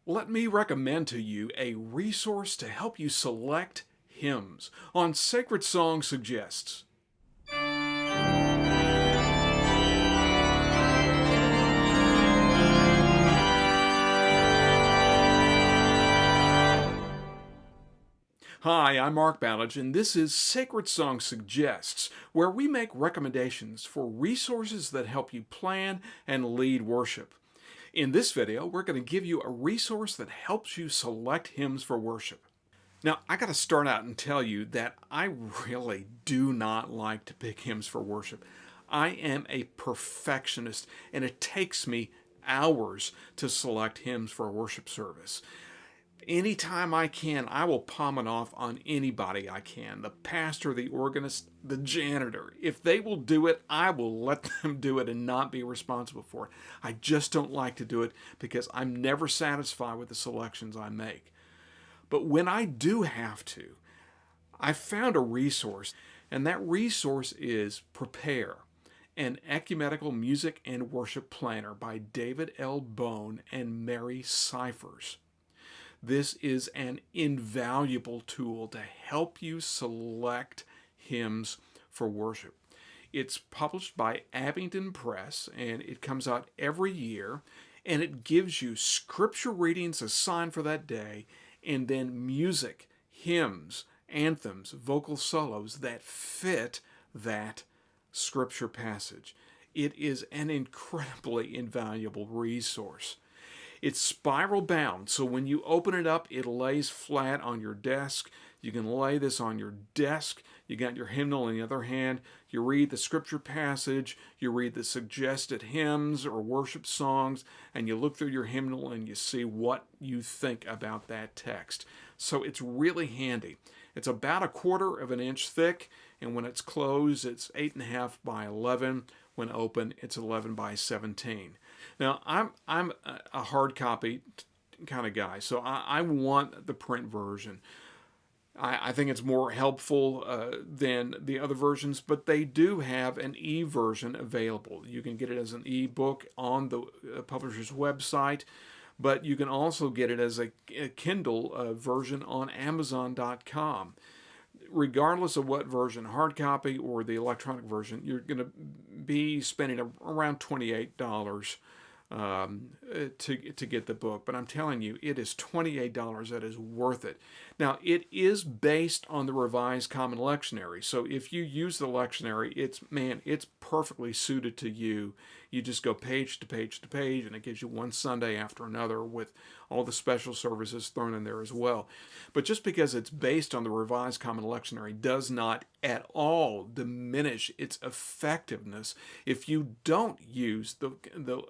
Let me recommend to you a resource to help you select hymns on Sacred Song Suggests. Hi, I'm Mark Ballage, and this is Sacred Song Suggests, where we make recommendations for resources that help you plan and lead worship. In this video, we're going to give you a resource that helps you select hymns for worship. Now, I got to start out and tell you that I really do not like to pick hymns for worship. I am a perfectionist, and it takes me hours to select hymns for a worship service. Anytime I can, I will palm it off on anybody I can. The pastor, the organist, the janitor. If they will do it, I will let them do it and not be responsible for it. I just don't like to do it because I'm never satisfied with the selections I make. But when I do have to, I found a resource, and that resource is Prepare, an ecumenical music and worship planner by David L. Bone and Mary Cyphers. This is an invaluable tool to help you select hymns for worship. It's published by Abingdon Press, and it comes out every year, and it gives you scripture readings assigned for that day, and then music, hymns, anthems, vocal solos that fit that scripture passage. It is an incredibly invaluable resource. It's spiral bound, so when you open it up, it lays flat on your desk. You can lay this on your desk. You got your hymnal in the other hand. You read the scripture passage. You read the suggested hymns or worship songs, and you look through your hymnal and you see what you think about that text. So it's really handy. It's about 1/4 of an inch thick, and when it's closed, it's 8.5 by 11. When open, it's 11 by 17. Now, I'm a hard copy kind of guy, so I want the print version. I think it's more helpful than the other versions, but they do have an e-version available. You can get it as an e-book on the publisher's website, but you can also get it as a Kindle version on Amazon.com. Regardless of what version, hard copy or the electronic version, you're going to be spending around $28 to get the book. But I'm telling you, it is $28 that is worth it. Now, it is based on the Revised Common Lectionary. So if you use the lectionary, it's perfectly suited to you. You just go page to page to page, and it gives you one Sunday after another with all the special services thrown in there as well. But just because it's based on the Revised Common Lectionary does not at all diminish its effectiveness if you don't use the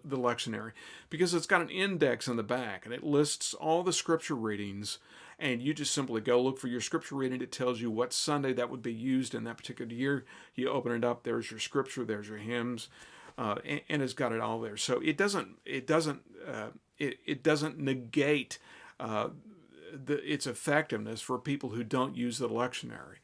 lectionary, because it's got an index in the back and it lists all the scripture readings, and you just simply go look for your scripture reading. It tells you what Sunday that would be used in that particular year. You open it up, there's your scripture, there's your hymns, and it's got it all there. So it doesn't negate its effectiveness for people who don't use the lectionary.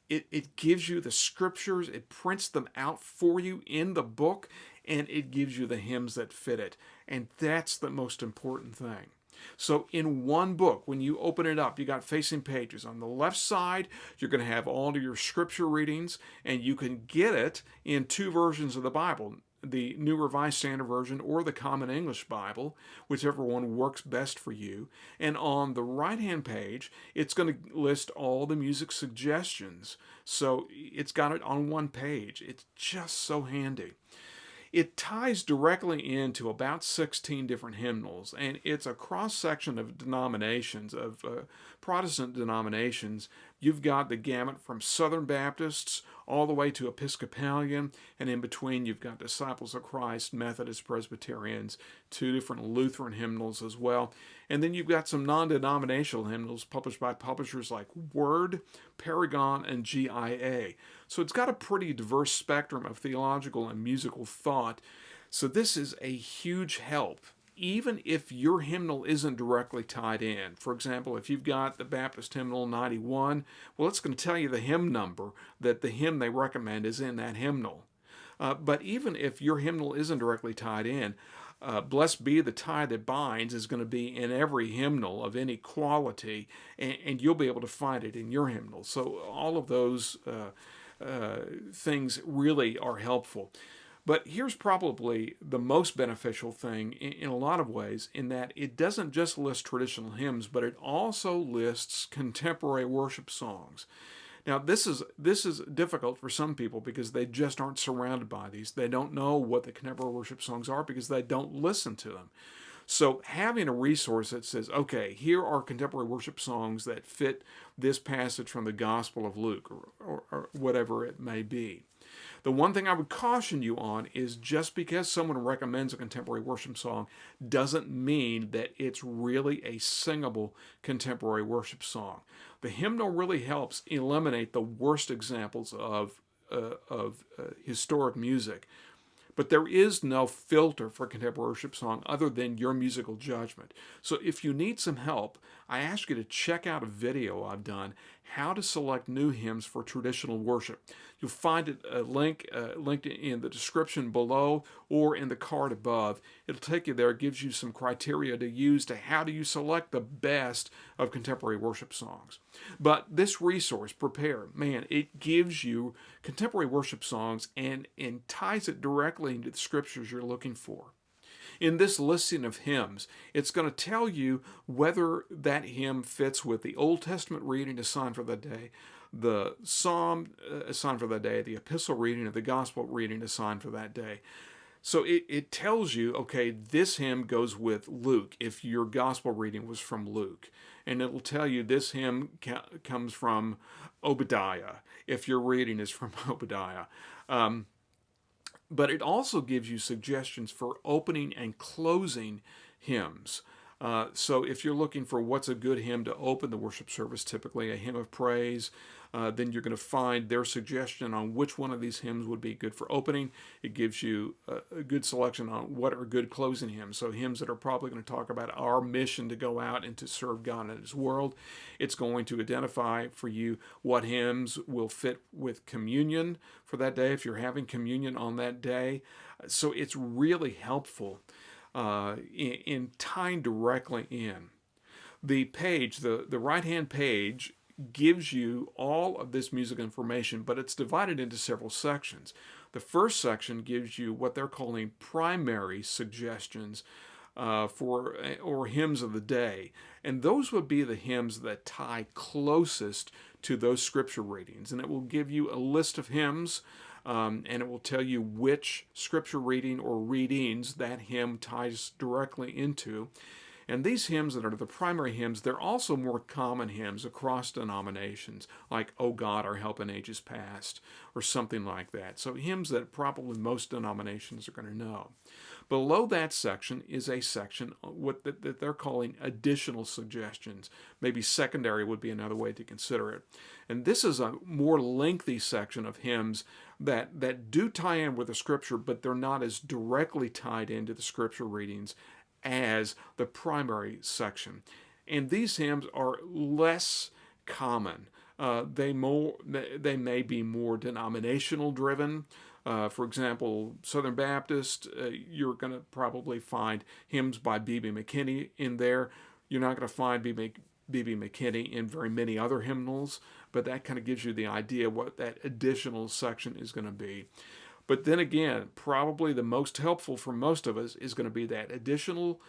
It gives you the scriptures, it prints them out for you in the book, and it gives you the hymns that fit it. And that's the most important thing. So in one book, when you open it up, you got facing pages. On the left side, you're going to have all of your scripture readings, and you can get it in 2 versions of the Bible, the New Revised Standard Version or the Common English Bible, whichever one works best for you. And on the right-hand page, it's going to list all the music suggestions. So it's got it on one page. It's just so handy. It ties directly into about 16 different hymnals, and it's a cross-section of denominations, of Protestant denominations. You've got the gamut from Southern Baptists all the way to Episcopalian, and in between you've got Disciples of Christ, Methodist, Presbyterians, 2 different Lutheran hymnals as well. And then you've got some non-denominational hymnals published by publishers like Word, Paragon, and GIA. So it's got a pretty diverse spectrum of theological and musical thought. So this is a huge help, even if your hymnal isn't directly tied in. For example, if you've got the Baptist hymnal 91, well, it's going to tell you the hymn number that the hymn they recommend is in that hymnal. But even if your hymnal isn't directly tied in, Blessed Be the Tie That Binds is going to be in every hymnal of any quality, and you'll be able to find it in your hymnal. So all of those things really are helpful. But here's probably the most beneficial thing in a lot of ways, in that it doesn't just list traditional hymns, but it also lists contemporary worship songs. Now, this is difficult for some people because they just aren't surrounded by these. They don't know what the contemporary worship songs are because they don't listen to them. So having a resource that says, okay, here are contemporary worship songs that fit this passage from the Gospel of Luke, or whatever it may be. The one thing I would caution you on is just because someone recommends a contemporary worship song doesn't mean that it's really a singable contemporary worship song. The hymnal really helps eliminate the worst examples of historic music. But there is no filter for contemporary worship song other than your musical judgment. So if you need some help, I ask you to check out a video I've done, How to Select New Hymns for Traditional Worship. You'll find it linked in the description below or in the card above. It'll take you there. It gives you some criteria to use to how do you select the best of contemporary worship songs. But this resource, Prepare, man, it gives you contemporary worship songs and ties it directly into the scriptures you're looking for. In this listing of hymns, it's going to tell you whether that hymn fits with the Old Testament reading assigned for the day, the psalm assigned for that day, the epistle reading, or the gospel reading assigned for that day. So it tells you, okay, this hymn goes with Luke if your gospel reading was from Luke. And it'll tell you this hymn comes from Obadiah if your reading is from Obadiah. But it also gives you suggestions for opening and closing hymns. So if you're looking for what's a good hymn to open the worship service, typically a hymn of praise, then you're going to find their suggestion on which one of these hymns would be good for opening. It gives you a good selection on what are good closing hymns. So hymns that are probably going to talk about our mission to go out and to serve God in His world. It's going to identify for you what hymns will fit with communion for that day if you're having communion on that day. So it's really helpful in tying directly in. The page, the right-hand page, gives you all of this music information, but it's divided into several sections. The first section gives you what they're calling primary suggestions or hymns of the day. And those would be the hymns that tie closest to those scripture readings. And it will give you a list of hymns, and it will tell you which scripture reading or readings that hymn ties directly into. And these hymns that are the primary hymns, they're also more common hymns across denominations, like "O God, Our Help in Ages Past," or something like that. So hymns that probably most denominations are going to know. Below that section is a section that they're calling additional suggestions. Maybe secondary would be another way to consider it. And this is a more lengthy section of hymns that do tie in with the scripture, but they're not as directly tied into the scripture readings as the primary section. And these hymns are less common. They may be more denominational driven. For example, Southern Baptist, you're going to probably find hymns by B.B. McKinney in there. You're not going to find B.B. McKinney in very many other hymnals, but that kind of gives you the idea what that additional section is going to be. But then again, probably the most helpful for most of us is going to be that additional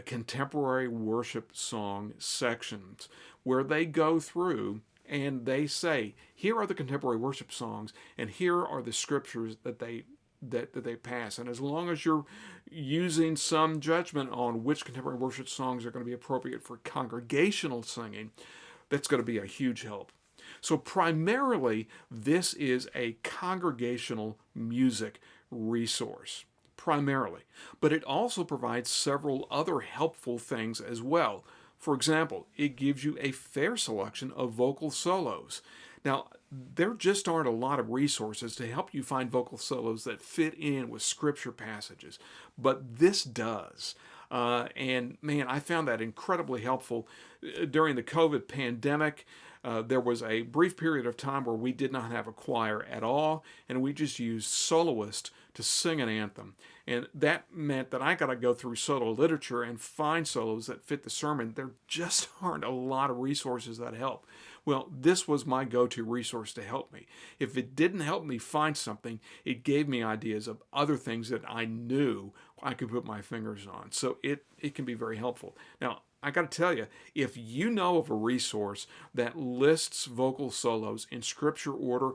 contemporary worship song sections where they go through and they say, here are the contemporary worship songs, and here are the scriptures that they pass. And as long as you're using some judgment on which contemporary worship songs are going to be appropriate for congregational singing, that's going to be a huge help. So primarily, this is a congregational music resource, primarily. But it also provides several other helpful things as well. For example, it gives you a fair selection of vocal solos. Now, there just aren't a lot of resources to help you find vocal solos that fit in with scripture passages, but this does. And man, I found that incredibly helpful during the COVID pandemic. There was a brief period of time where we did not have a choir at all, and we just used soloists to sing an anthem. And that meant that I got to go through solo literature and find solos that fit the sermon. There just aren't a lot of resources that help. Well, this was my go-to resource to help me. If it didn't help me find something, it gave me ideas of other things that I knew I could put my fingers on. So it can be very helpful. Now, I got to tell you, if you know of a resource that lists vocal solos in scripture order,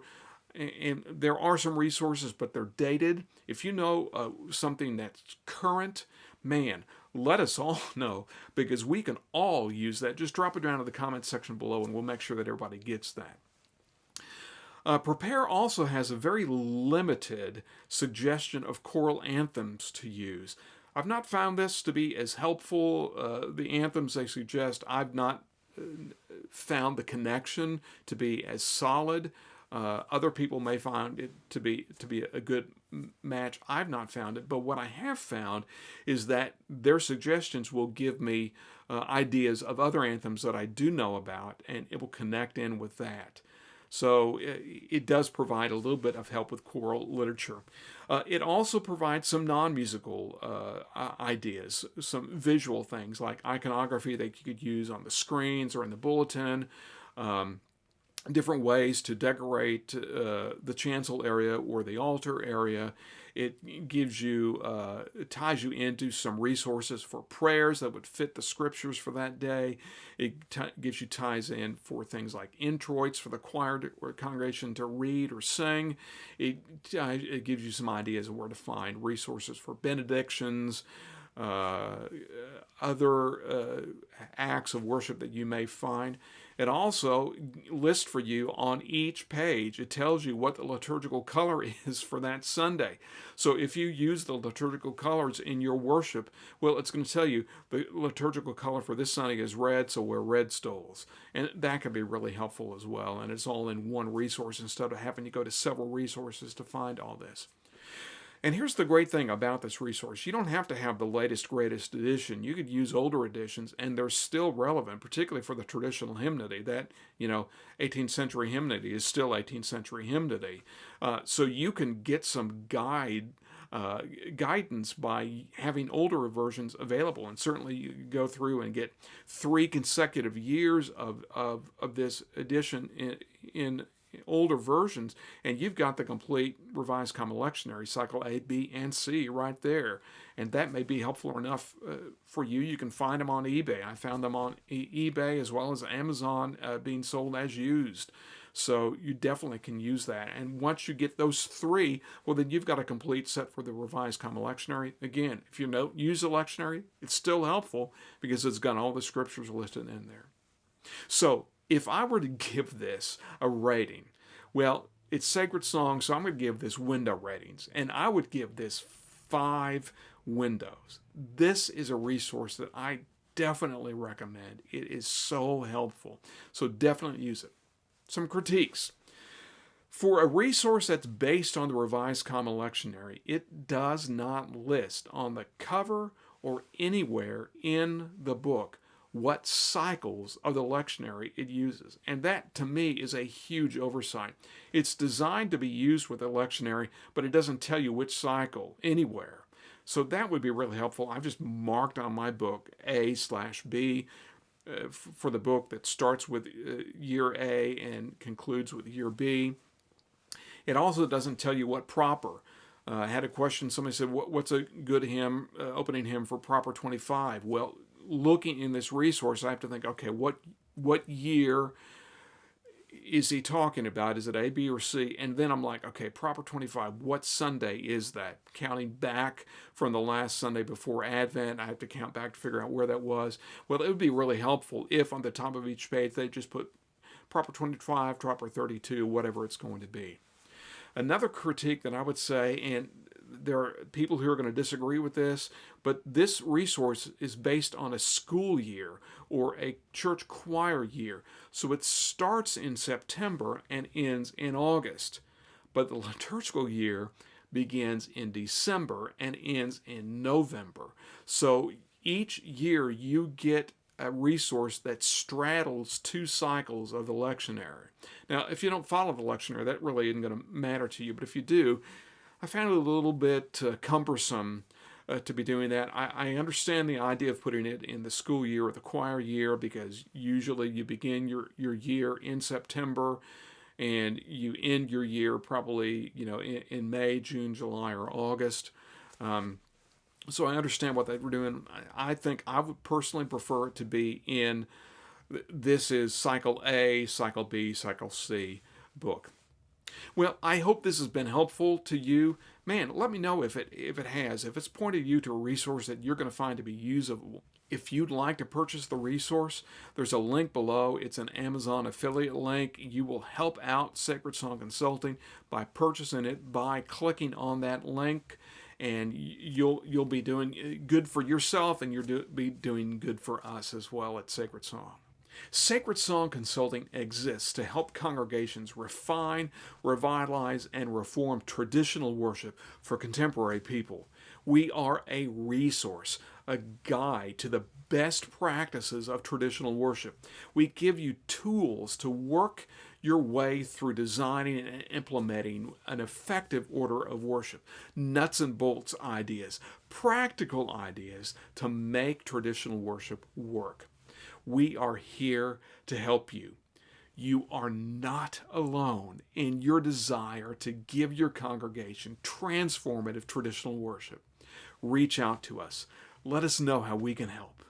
and there are some resources, but they're dated. If you know something that's current, man, let us all know, because we can all use that. Just drop it down in the comments section below, and we'll make sure that everybody gets that. Prepare also has a very limited suggestion of choral anthems to use. I've not found this to be as helpful. The anthems they suggest, I've not found the connection to be as solid. Other people may find it to be a good match. I've not found it, but what I have found is that their suggestions will give me ideas of other anthems that I do know about, and it will connect in with that. So it does provide a little bit of help with choral literature. It also provides some non-musical ideas, some visual things like iconography that you could use on the screens or in the bulletin, different ways to decorate the chancel area or the altar area. It gives you, it ties you into some resources for prayers that would fit the scriptures for that day. It gives you ties in for things like introits for the choir or congregation to read or sing. It gives you some ideas of where to find resources for benedictions, other acts of worship that you may find. It also lists for you on each page. It tells you what the liturgical color is for that Sunday. So if you use the liturgical colors in your worship, well, it's going to tell you the liturgical color for this Sunday is red, so wear red stoles. And that can be really helpful as well. And it's all in one resource instead of having to go to several resources to find all this. And here's the great thing about this resource. You don't have to have the latest, greatest edition. You could use older editions, and they're still relevant, particularly for the traditional hymnody. That, 18th century hymnody is still 18th century hymnody. So you can get some guidance by having older versions available. And certainly you go through and get 3 consecutive years of this edition in older versions, and you've got the complete Revised Common Lectionary, cycle A, B, and C right there. And that may be helpful enough for you. You can find them on eBay. I found them on eBay as well as Amazon being sold as used. So you definitely can use that. And once you get those 3, well, then you've got a complete set for the Revised Common Lectionary. Again, if you don't use the lectionary, it's still helpful because it's got all the scriptures listed in there. So if I were to give this a rating, well, it's sacred song, so I'm going to give this window ratings. And I would give this 5 windows. This is a resource that I definitely recommend. It is so helpful. So definitely use it. Some critiques. For a resource that's based on the Revised Common Lectionary, it does not list on the cover or anywhere in the book what cycles of the lectionary it uses. And that, to me, is a huge oversight. It's designed to be used with the lectionary, but it doesn't tell you which cycle anywhere. So that would be really helpful. I've just marked on my book A/B for the book that starts with year A and concludes with year B. It also doesn't tell you what proper. I had a question, somebody said, what's a good hymn, opening hymn for proper 25? Well, looking in this resource, I have to think, okay, what year is he talking about? Is it A, B, or C? And then I'm like, okay, proper 25, what Sunday is that? Counting back from the last Sunday before Advent, I have to count back to figure out where that was. Well, it would be really helpful if on the top of each page they just put proper 25, proper 32, whatever it's going to be. Another critique that I would say, and there are people who are going to disagree with this, but this resource is based on a school year or a church choir year. So it starts in September and ends in August. But the liturgical year begins in December and ends in November. So each year you get a resource that straddles 2 cycles of the lectionary. Now, if you don't follow the lectionary, that really isn't going to matter to you. But if you do, I found it a little bit cumbersome to be doing that. I understand the idea of putting it in the school year or the choir year because usually you begin your year in September and you end your year probably in May, June, July, or August. So I understand what they were doing. I think I would personally prefer it to be in this is cycle A, cycle B, cycle C book. Well, I hope this has been helpful to you. Man, let me know if it has. If it's pointed you to a resource that you're going to find to be usable. If you'd like to purchase the resource, there's a link below. It's an Amazon affiliate link. You will help out Sacred Song Consulting by purchasing it by clicking on that link, and you'll be doing good for yourself, and you'll be doing good for us as well at Sacred Song. Sacred Song Consulting exists to help congregations refine, revitalize, and reform traditional worship for contemporary people. We are a resource, a guide to the best practices of traditional worship. We give you tools to work your way through designing and implementing an effective order of worship, nuts and bolts ideas, practical ideas to make traditional worship work. We are here to help you. You are not alone in your desire to give your congregation transformative traditional worship. Reach out to us. Let us know how we can help.